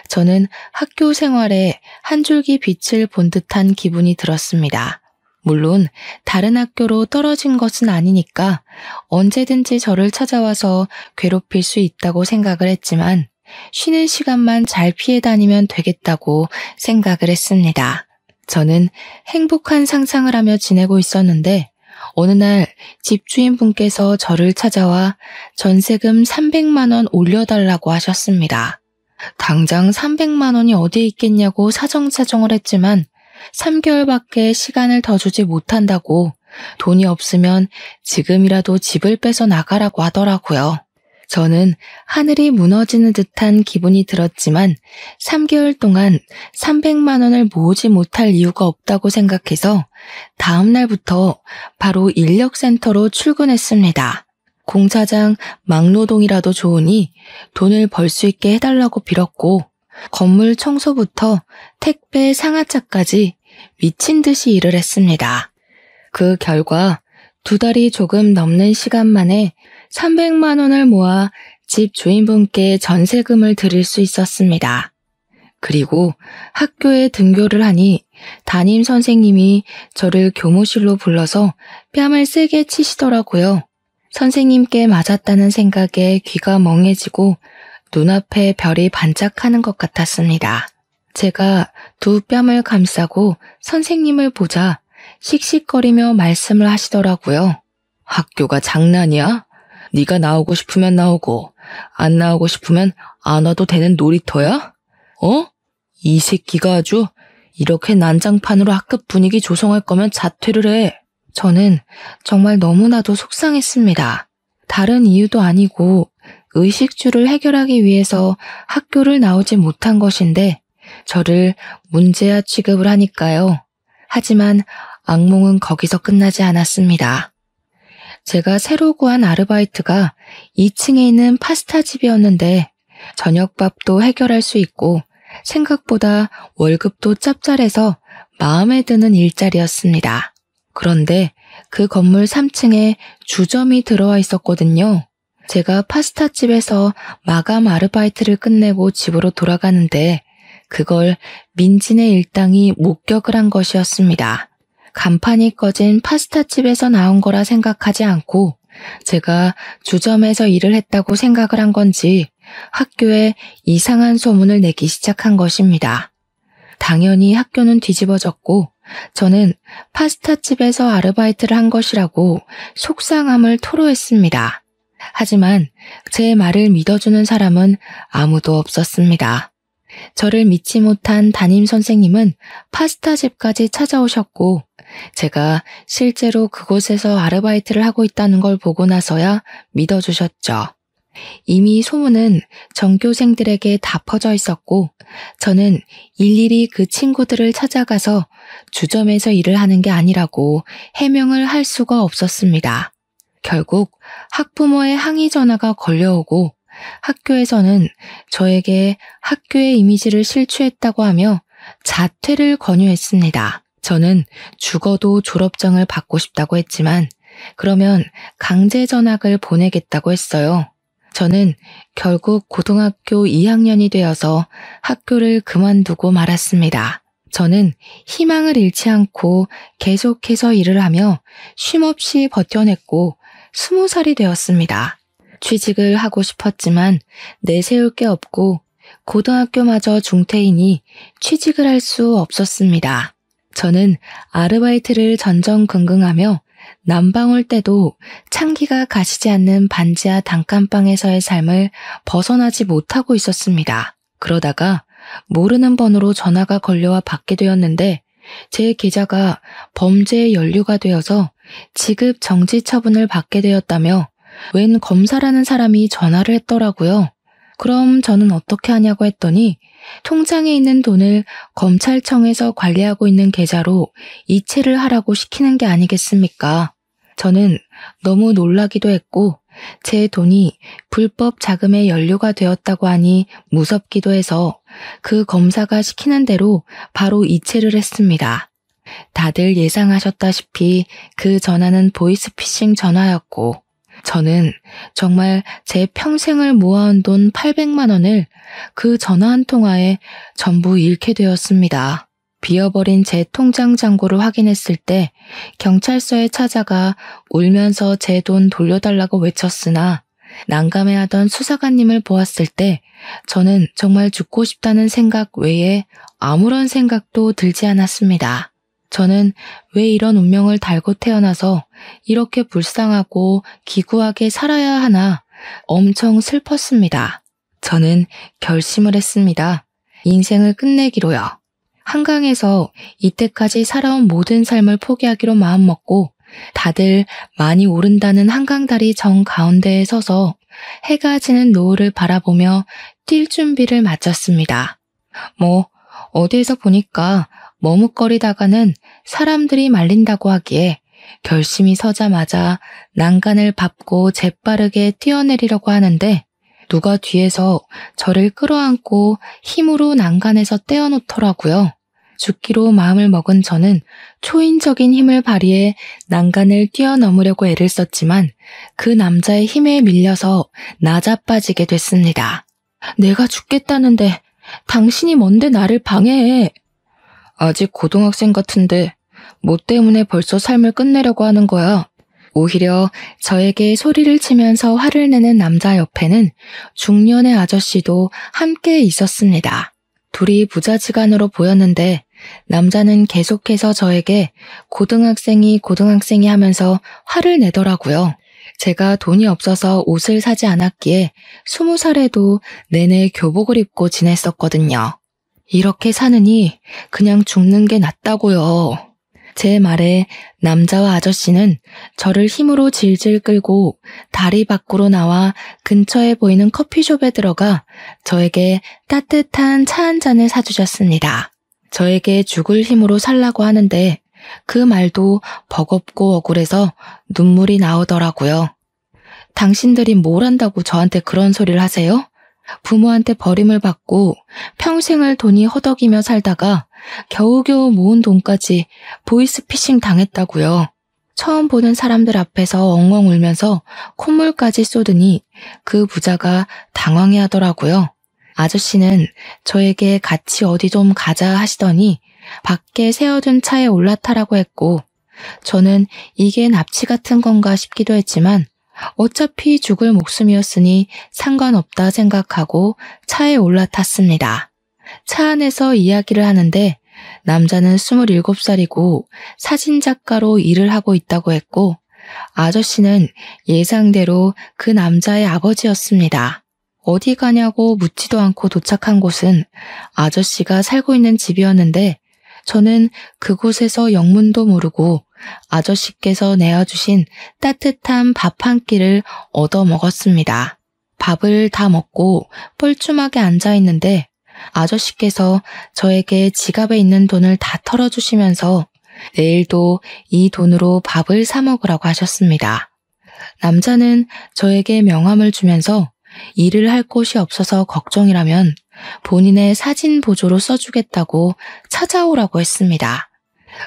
저는 학교 생활에 한 줄기 빛을 본 듯한 기분이 들었습니다. 물론 다른 학교로 떨어진 것은 아니니까 언제든지 저를 찾아와서 괴롭힐 수 있다고 생각을 했지만 쉬는 시간만 잘 피해 다니면 되겠다고 생각을 했습니다. 저는 행복한 상상을 하며 지내고 있었는데 어느 날 집주인분께서 저를 찾아와 전세금 300만 원 올려달라고 하셨습니다. 당장 300만 원이 어디에 있겠냐고 사정사정을 했지만 3개월밖에 시간을 더 주지 못한다고 돈이 없으면 지금이라도 집을 빼서 나가라고 하더라고요. 저는 하늘이 무너지는 듯한 기분이 들었지만 3개월 동안 300만 원을 모으지 못할 이유가 없다고 생각해서 다음 날부터 바로 인력센터로 출근했습니다. 공사장 막노동이라도 좋으니 돈을 벌 수 있게 해달라고 빌었고 건물 청소부터 택배 상하차까지 미친 듯이 일을 했습니다. 그 결과 2달이 조금 넘는 시간 만에 300만 원을 모아 집 주인분께 전세금을 드릴 수 있었습니다. 그리고 학교에 등교를 하니 담임 선생님이 저를 교무실로 불러서 뺨을 세게 치시더라고요. 선생님께 맞았다는 생각에 귀가 멍해지고 눈앞에 별이 반짝하는 것 같았습니다. 제가 두 뺨을 감싸고 선생님을 보자 씩씩거리며 말씀을 하시더라고요. 학교가 장난이야? 네가 나오고 싶으면 나오고 안 나오고 싶으면 안 와도 되는 놀이터야? 이 새끼가 아주 이렇게 난장판으로 학급 분위기 조성할 거면 자퇴를 해. 저는 정말 너무나도 속상했습니다. 다른 이유도 아니고 의식주를 해결하기 위해서 학교를 나오지 못한 것인데 저를 문제아 취급을 하니까요. 하지만 악몽은 거기서 끝나지 않았습니다. 제가 새로 구한 아르바이트가 2층에 있는 파스타 집이었는데 저녁밥도 해결할 수 있고 생각보다 월급도 짭짤해서 마음에 드는 일자리였습니다. 그런데 그 건물 3층에 주점이 들어와 있었거든요. 제가 파스타집에서 마감 아르바이트를 끝내고 집으로 돌아가는데 그걸 민진의 일당이 목격을 한 것이었습니다. 간판이 꺼진 파스타집에서 나온 거라 생각하지 않고 제가 주점에서 일을 했다고 생각을 한 건지 학교에 이상한 소문을 내기 시작한 것입니다. 당연히 학교는 뒤집어졌고 저는 파스타집에서 아르바이트를 한 것이라고 속상함을 토로했습니다. 하지만 제 말을 믿어주는 사람은 아무도 없었습니다. 저를 믿지 못한 담임 선생님은 파스타집까지 찾아오셨고 제가 실제로 그곳에서 아르바이트를 하고 있다는 걸 보고 나서야 믿어주셨죠. 이미 소문은 전교생들에게 다 퍼져 있었고 저는 일일이 그 친구들을 찾아가서 주점에서 일을 하는 게 아니라고 해명을 할 수가 없었습니다. 결국 학부모의 항의 전화가 걸려오고 학교에서는 저에게 학교의 이미지를 실추했다고 하며 자퇴를 권유했습니다. 저는 죽어도 졸업장을 받고 싶다고 했지만 그러면 강제 전학을 보내겠다고 했어요. 저는 결국 고등학교 2학년이 되어서 학교를 그만두고 말았습니다. 저는 희망을 잃지 않고 계속해서 일을 하며 쉼없이 버텨냈고 20살이 되었습니다. 취직을 하고 싶었지만 내세울 게 없고 고등학교마저 중퇴이니 취직을 할 수 없었습니다. 저는 아르바이트를 전전긍긍하며 난방 올 때도 찬기가 가시지 않는 반지하 단칸방에서의 삶을 벗어나지 못하고 있었습니다. 그러다가 모르는 번호로 전화가 걸려와 받게 되었는데 제 계좌가 범죄의 연루가 되어서 지급 정지 처분을 받게 되었다며 웬 검사라는 사람이 전화를 했더라고요. 그럼 저는 어떻게 하냐고 했더니 통장에 있는 돈을 검찰청에서 관리하고 있는 계좌로 이체를 하라고 시키는 게 아니겠습니까? 저는 너무 놀라기도 했고 제 돈이 불법 자금에 연루가 되었다고 하니 무섭기도 해서 그 검사가 시키는 대로 바로 이체를 했습니다. 다들 예상하셨다시피 그 전화는 보이스피싱 전화였고 저는 정말 제 평생을 모아온 돈 800만 원을 그 전화 한 통화에 전부 잃게 되었습니다. 비어버린 제 통장 잔고를 확인했을 때 경찰서에 찾아가 울면서 제 돈 돌려달라고 외쳤으나 난감해하던 수사관님을 보았을 때 저는 정말 죽고 싶다는 생각 외에 아무런 생각도 들지 않았습니다. 저는 왜 이런 운명을 달고 태어나서 이렇게 불쌍하고 기구하게 살아야 하나 엄청 슬펐습니다. 저는 결심을 했습니다. 인생을 끝내기로요. 한강에서 이때까지 살아온 모든 삶을 포기하기로 마음먹고 다들 많이 오른다는 한강다리 정 가운데에 서서 해가 지는 노을을 바라보며 뛸 준비를 마쳤습니다. 어디에서 보니까 머뭇거리다가는 사람들이 말린다고 하기에 결심이 서자마자 난간을 밟고 재빠르게 뛰어내리려고 하는데 누가 뒤에서 저를 끌어안고 힘으로 난간에서 떼어놓더라고요. 죽기로 마음을 먹은 저는 초인적인 힘을 발휘해 난간을 뛰어넘으려고 애를 썼지만 그 남자의 힘에 밀려서 나자빠지게 됐습니다. 내가 죽겠다는데 당신이 뭔데 나를 방해해? 아직 고등학생 같은데 뭐 때문에 벌써 삶을 끝내려고 하는 거야? 오히려 저에게 소리를 치면서 화를 내는 남자 옆에는 중년의 아저씨도 함께 있었습니다. 둘이 부자지간으로 보였는데 남자는 계속해서 저에게 고등학생이 하면서 화를 내더라고요. 제가 돈이 없어서 옷을 사지 않았기에 20살에도 내내 교복을 입고 지냈었거든요. 이렇게 사느니 그냥 죽는 게 낫다고요. 제 말에 남자와 아저씨는 저를 힘으로 질질 끌고 다리 밖으로 나와 근처에 보이는 커피숍에 들어가 저에게 따뜻한 차 한 잔을 사주셨습니다. 저에게 죽을 힘으로 살라고 하는데 그 말도 버겁고 억울해서 눈물이 나오더라고요. 당신들이 뭘 한다고 저한테 그런 소리를 하세요? 부모한테 버림을 받고 평생을 돈이 허덕이며 살다가 겨우겨우 모은 돈까지 보이스피싱 당했다고요. 처음 보는 사람들 앞에서 엉엉 울면서 콧물까지 쏟으니 그 부자가 당황해 하더라고요. 아저씨는 저에게 같이 어디 좀 가자 하시더니 밖에 세워둔 차에 올라타라고 했고, 저는 이게 납치 같은 건가 싶기도 했지만 어차피 죽을 목숨이었으니 상관없다 생각하고 차에 올라탔습니다. 차 안에서 이야기를 하는데 남자는 27살이고 사진작가로 일을 하고 있다고 했고, 아저씨는 예상대로 그 남자의 아버지였습니다. 어디 가냐고 묻지도 않고 도착한 곳은 아저씨가 살고 있는 집이었는데, 저는 그곳에서 영문도 모르고 아저씨께서 내어주신 따뜻한 밥 한 끼를 얻어 먹었습니다. 밥을 다 먹고 뻘쭘하게 앉아 있는데 아저씨께서 저에게 지갑에 있는 돈을 다 털어주시면서 내일도 이 돈으로 밥을 사 먹으라고 하셨습니다. 남자는 저에게 명함을 주면서 일을 할 곳이 없어서 걱정이라면 본인의 사진 보조로 써주겠다고 찾아오라고 했습니다.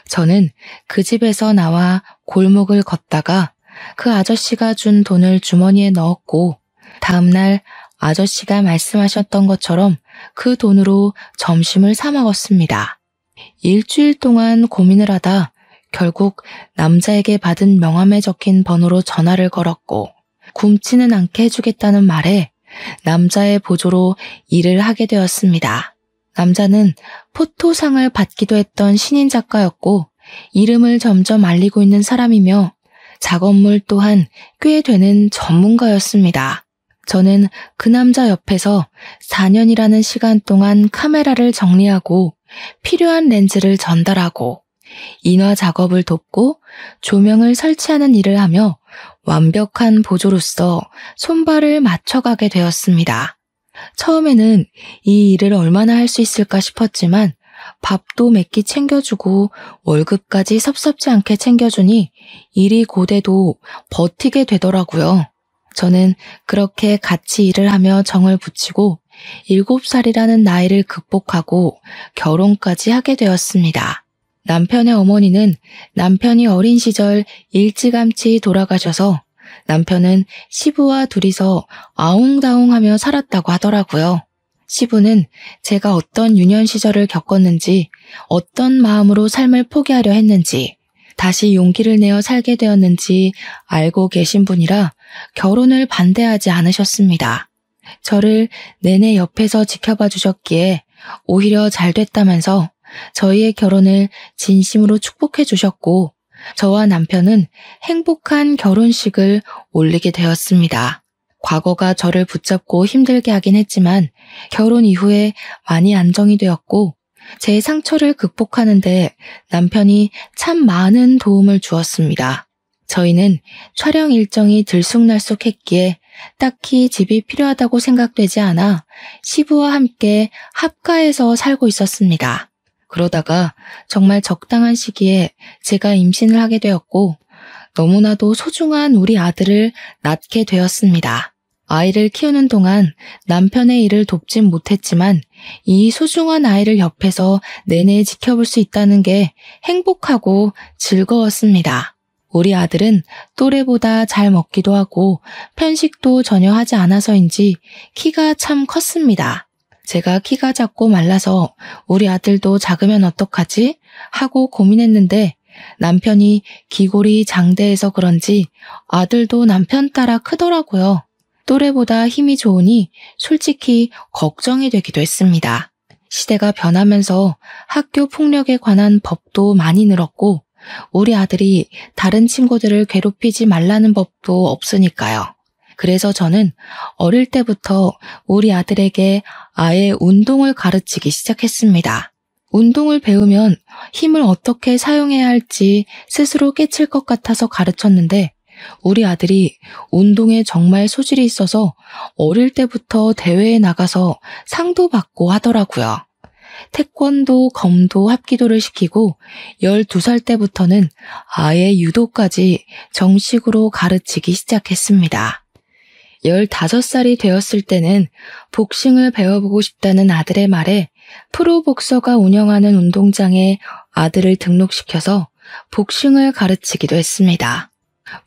저는 그 집에서 나와 골목을 걷다가 그 아저씨가 준 돈을 주머니에 넣었고, 다음날 아저씨가 말씀하셨던 것처럼 그 돈으로 점심을 사 먹었습니다. 일주일 동안 고민을 하다 결국 남자에게 받은 명함에 적힌 번호로 전화를 걸었고, 굶지는 않게 해주겠다는 말에 남자의 보조로 일을 하게 되었습니다. 남자는 포토상을 받기도 했던 신인 작가였고 이름을 점점 알리고 있는 사람이며 작업물 또한 꽤 되는 전문가였습니다. 저는 그 남자 옆에서 4년이라는 시간 동안 카메라를 정리하고 필요한 렌즈를 전달하고 인화 작업을 돕고 조명을 설치하는 일을 하며 완벽한 보조로서 손발을 맞춰가게 되었습니다. 처음에는 이 일을 얼마나 할 수 있을까 싶었지만 밥도 몇 끼 챙겨주고 월급까지 섭섭지 않게 챙겨주니 일이 고돼도 버티게 되더라고요. 저는 그렇게 같이 일을 하며 정을 붙이고 7살이라는 나이를 극복하고 결혼까지 하게 되었습니다. 남편의 어머니는 남편이 어린 시절 일찌감치 돌아가셔서 남편은 시부와 둘이서 아웅다웅하며 살았다고 하더라고요. 시부는 제가 어떤 유년 시절을 겪었는지, 어떤 마음으로 삶을 포기하려 했는지, 다시 용기를 내어 살게 되었는지 알고 계신 분이라 결혼을 반대하지 않으셨습니다. 저를 내내 옆에서 지켜봐 주셨기에 오히려 잘 됐다면서 저희의 결혼을 진심으로 축복해 주셨고, 저와 남편은 행복한 결혼식을 올리게 되었습니다. 과거가 저를 붙잡고 힘들게 하긴 했지만 결혼 이후에 많이 안정이 되었고 제 상처를 극복하는데 남편이 참 많은 도움을 주었습니다. 저희는 촬영 일정이 들쑥날쑥했기에 딱히 집이 필요하다고 생각되지 않아 시부와 함께 합가해서 살고 있었습니다. 그러다가 정말 적당한 시기에 제가 임신을 하게 되었고 너무나도 소중한 우리 아들을 낳게 되었습니다. 아이를 키우는 동안 남편의 일을 돕진 못했지만 이 소중한 아이를 옆에서 내내 지켜볼 수 있다는 게 행복하고 즐거웠습니다. 우리 아들은 또래보다 잘 먹기도 하고 편식도 전혀 하지 않아서인지 키가 참 컸습니다. 제가 키가 작고 말라서 우리 아들도 작으면 어떡하지? 하고 고민했는데 남편이 기골이 장대해서 그런지 아들도 남편 따라 크더라고요. 또래보다 힘이 좋으니 솔직히 걱정이 되기도 했습니다. 시대가 변하면서 학교 폭력에 관한 법도 많이 늘었고 우리 아들이 다른 친구들을 괴롭히지 말라는 법도 없으니까요. 그래서 저는 어릴 때부터 우리 아들에게 아예 운동을 가르치기 시작했습니다. 운동을 배우면 힘을 어떻게 사용해야 할지 스스로 깨칠 것 같아서 가르쳤는데 우리 아들이 운동에 정말 소질이 있어서 어릴 때부터 대회에 나가서 상도 받고 하더라고요. 태권도, 검도, 합기도를 시키고 12살 때부터는 아예 유도까지 정식으로 가르치기 시작했습니다. 15살이 되었을 때는 복싱을 배워보고 싶다는 아들의 말에 프로복서가 운영하는 운동장에 아들을 등록시켜서 복싱을 가르치기도 했습니다.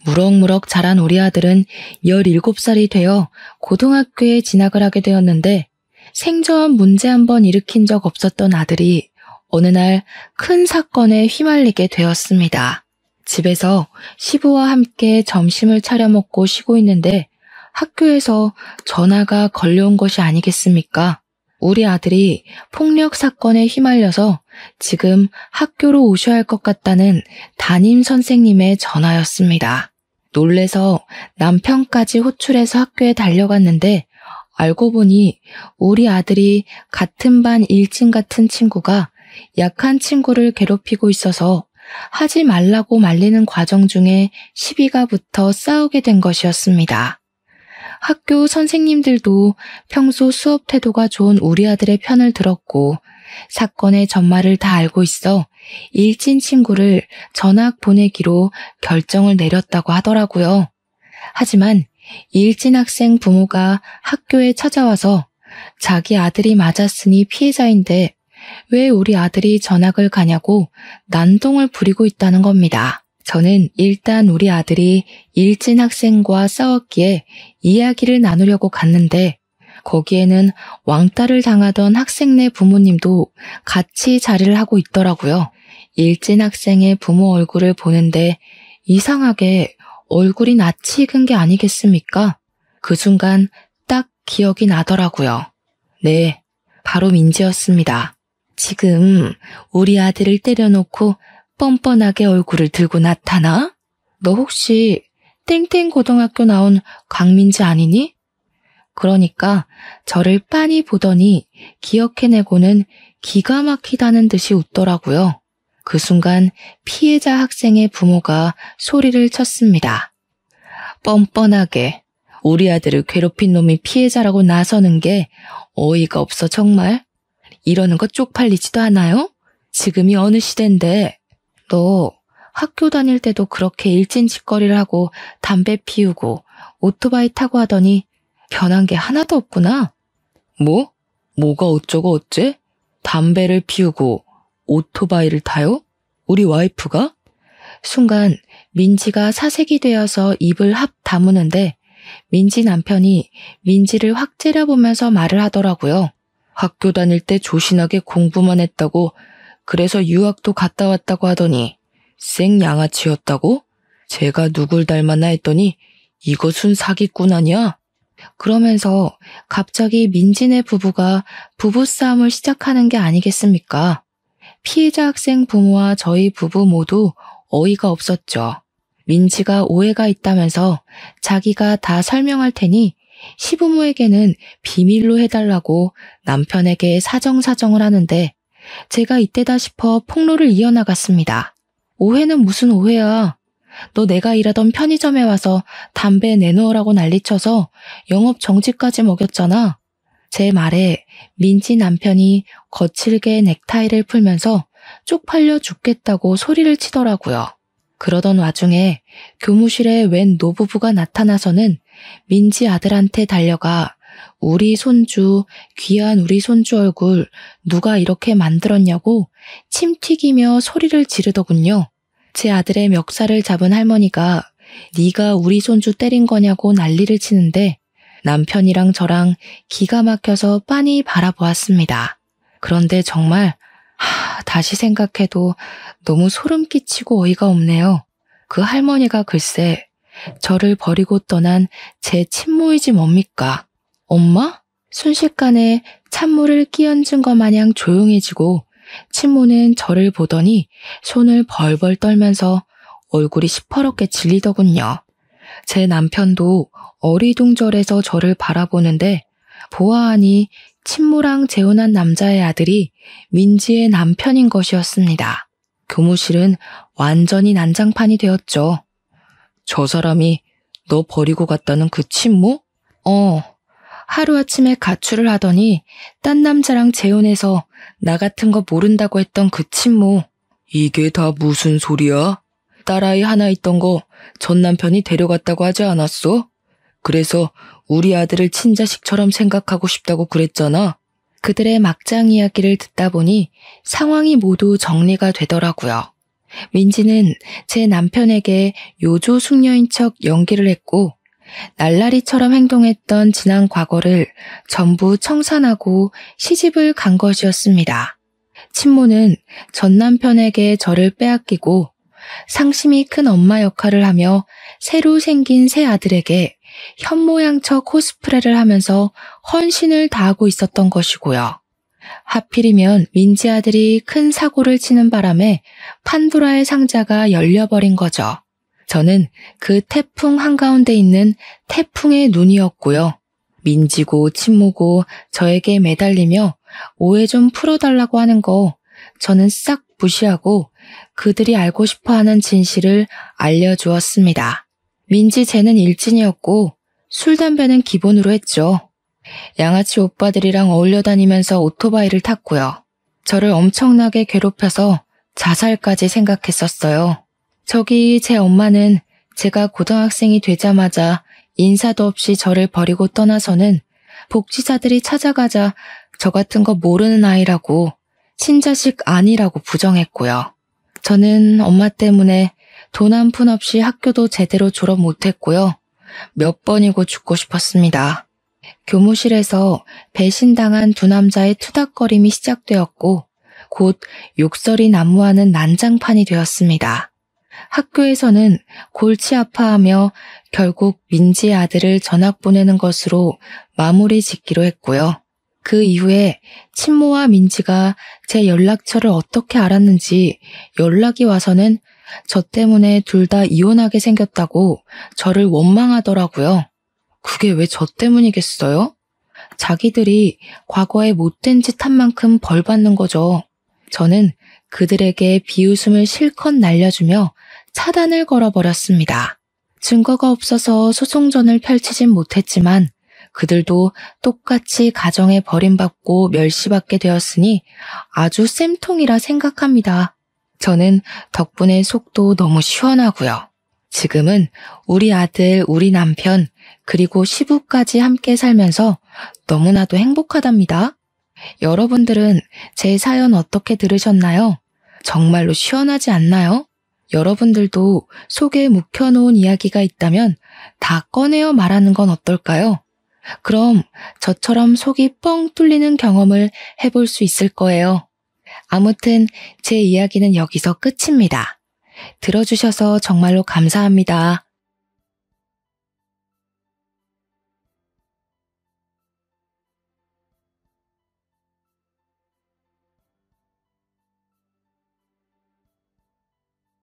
무럭무럭 자란 우리 아들은 17살이 되어 고등학교에 진학을 하게 되었는데 생전 문제 한 번 일으킨 적 없었던 아들이 어느 날 큰 사건에 휘말리게 되었습니다. 집에서 시부와 함께 점심을 차려 먹고 쉬고 있는데 학교에서 전화가 걸려온 것이 아니겠습니까? 우리 아들이 폭력 사건에 휘말려서 지금 학교로 오셔야 할 것 같다는 담임 선생님의 전화였습니다. 놀래서 남편까지 호출해서 학교에 달려갔는데 알고 보니 우리 아들이 같은 반 일진 같은 친구가 약한 친구를 괴롭히고 있어서 하지 말라고 말리는 과정 중에 시비가 붙어 싸우게 된 것이었습니다. 학교 선생님들도 평소 수업 태도가 좋은 우리 아들의 편을 들었고 사건의 전말을 다 알고 있어 일진 친구를 전학 보내기로 결정을 내렸다고 하더라고요. 하지만 일진 학생 부모가 학교에 찾아와서 자기 아들이 맞았으니 피해자인데 왜 우리 아들이 전학을 가냐고 난동을 부리고 있다는 겁니다. 저는 일단 우리 아들이 일진 학생과 싸웠기에 이야기를 나누려고 갔는데 거기에는 왕따를 당하던 학생네 부모님도 같이 자리를 하고 있더라고요. 일진 학생의 부모 얼굴을 보는데 이상하게 얼굴이 낯이 익은 게 아니겠습니까? 그 순간 딱 기억이 나더라고요. 네, 바로 민지였습니다. 지금 우리 아들을 때려놓고 뻔뻔하게 얼굴을 들고 나타나? 너 혹시 땡땡 고등학교 나온 강민지 아니니? 그러니까 저를 빤히 보더니 기억해내고는 기가 막히다는 듯이 웃더라고요. 그 순간 피해자 학생의 부모가 소리를 쳤습니다. 뻔뻔하게 우리 아들을 괴롭힌 놈이 피해자라고 나서는 게 어이가 없어 정말? 이러는 거 쪽팔리지도 않아요? 지금이 어느 시대인데 너 학교 다닐 때도 그렇게 일진짓거리를 하고 담배 피우고 오토바이 타고 하더니 변한 게 하나도 없구나. 뭐? 뭐가 어쩌고 어째? 담배를 피우고 오토바이를 타요? 우리 와이프가? 순간 민지가 사색이 되어서 입을 합 다무는데 민지 남편이 민지를 확 째려보면서 말을 하더라고요. 학교 다닐 때 조신하게 공부만 했다고 그래서 유학도 갔다 왔다고 하더니 생양아치였다고? 제가 누굴 닮았나 했더니 이것은 사기꾼 아니야? 그러면서 갑자기 민지네 부부가 부부싸움을 시작하는 게 아니겠습니까? 피해자 학생 부모와 저희 부부 모두 어이가 없었죠. 민지가 오해가 있다면서 자기가 다 설명할 테니 시부모에게는 비밀로 해달라고 남편에게 사정사정을 하는데 제가 이때다 싶어 폭로를 이어나갔습니다. 오해는 무슨 오해야. 너 내가 일하던 편의점에 와서 담배 내놓으라고 난리쳐서 영업 정지까지 먹였잖아. 제 말에 민지 남편이 거칠게 넥타이를 풀면서 쪽팔려 죽겠다고 소리를 치더라고요. 그러던 와중에 교무실에 웬 노부부가 나타나서는 민지 아들한테 달려가 우리 손주, 귀한 우리 손주 얼굴 누가 이렇게 만들었냐고 침 튀기며 소리를 지르더군요. 제 아들의 멱살을 잡은 할머니가 네가 우리 손주 때린 거냐고 난리를 치는데 남편이랑 저랑 기가 막혀서 빤히 바라보았습니다. 그런데 정말 다시 생각해도 너무 소름 끼치고 어이가 없네요. 그 할머니가 글쎄 저를 버리고 떠난 제 친모이지 뭡니까? 엄마? 순식간에 찬물을 끼얹은 것 마냥 조용해지고 친모는 저를 보더니 손을 벌벌 떨면서 얼굴이 시퍼렇게 질리더군요. 제 남편도 어리둥절해서 저를 바라보는데 보아하니 친모랑 재혼한 남자의 아들이 민지의 남편인 것이었습니다. 교무실은 완전히 난장판이 되었죠. 저 사람이 너 버리고 갔다는 그 친모? 하루아침에 가출을 하더니 딴 남자랑 재혼해서 나 같은 거 모른다고 했던 그 친모. 이게 다 무슨 소리야? 딸아이 하나 있던 거 전 남편이 데려갔다고 하지 않았어? 그래서 우리 아들을 친자식처럼 생각하고 싶다고 그랬잖아. 그들의 막장 이야기를 듣다 보니 상황이 모두 정리가 되더라고요. 민지는 제 남편에게 요조 숙녀인 척 연기를 했고 날라리처럼 행동했던 지난 과거를 전부 청산하고 시집을 간 것이었습니다. 친모는 전 남편에게 저를 빼앗기고 상심이 큰 엄마 역할을 하며 새로 생긴 새 아들에게 현모양처 코스프레를 하면서 헌신을 다하고 있었던 것이고요. 하필이면 민지 아들이 큰 사고를 치는 바람에 판도라의 상자가 열려버린 거죠. 저는 그 태풍 한가운데 있는 태풍의 눈이었고요. 민지고 친모고 저에게 매달리며 오해 좀 풀어달라고 하는 거 저는 싹 무시하고 그들이 알고 싶어하는 진실을 알려주었습니다. 민지 쟤는 일진이었고 술 담배는 기본으로 했죠. 양아치 오빠들이랑 어울려 다니면서 오토바이를 탔고요. 저를 엄청나게 괴롭혀서 자살까지 생각했었어요. 저기 제 엄마는 제가 고등학생이 되자마자 인사도 없이 저를 버리고 떠나서는 복지사들이 찾아가자 저 같은 거 모르는 아이라고 친자식 아니라고 부정했고요. 저는 엄마 때문에 돈 한 푼 없이 학교도 제대로 졸업 못했고요. 몇 번이고 죽고 싶었습니다. 교무실에서 배신당한 두 남자의 투닥거림이 시작되었고 곧 욕설이 난무하는 난장판이 되었습니다. 학교에서는 골치 아파하며 결국 민지의 아들을 전학 보내는 것으로 마무리 짓기로 했고요. 그 이후에 친모와 민지가 제 연락처를 어떻게 알았는지 연락이 와서는 저 때문에 둘 다 이혼하게 생겼다고 저를 원망하더라고요. 그게 왜 저 때문이겠어요? 자기들이 과거에 못된 짓 한 만큼 벌 받는 거죠. 저는 그들에게 비웃음을 실컷 날려주며 차단을 걸어버렸습니다. 증거가 없어서 소송전을 펼치진 못했지만 그들도 똑같이 가정에 버림받고 멸시받게 되었으니 아주 쌤통이라 생각합니다. 저는 덕분에 속도 너무 시원하고요. 지금은 우리 아들, 우리 남편, 그리고 시부까지 함께 살면서 너무나도 행복하답니다. 여러분들은 제 사연 어떻게 들으셨나요? 정말로 시원하지 않나요? 여러분들도 속에 묵혀놓은 이야기가 있다면 다 꺼내어 말하는 건 어떨까요? 그럼 저처럼 속이 뻥 뚫리는 경험을 해볼 수 있을 거예요. 아무튼 제 이야기는 여기서 끝입니다. 들어주셔서 정말로 감사합니다.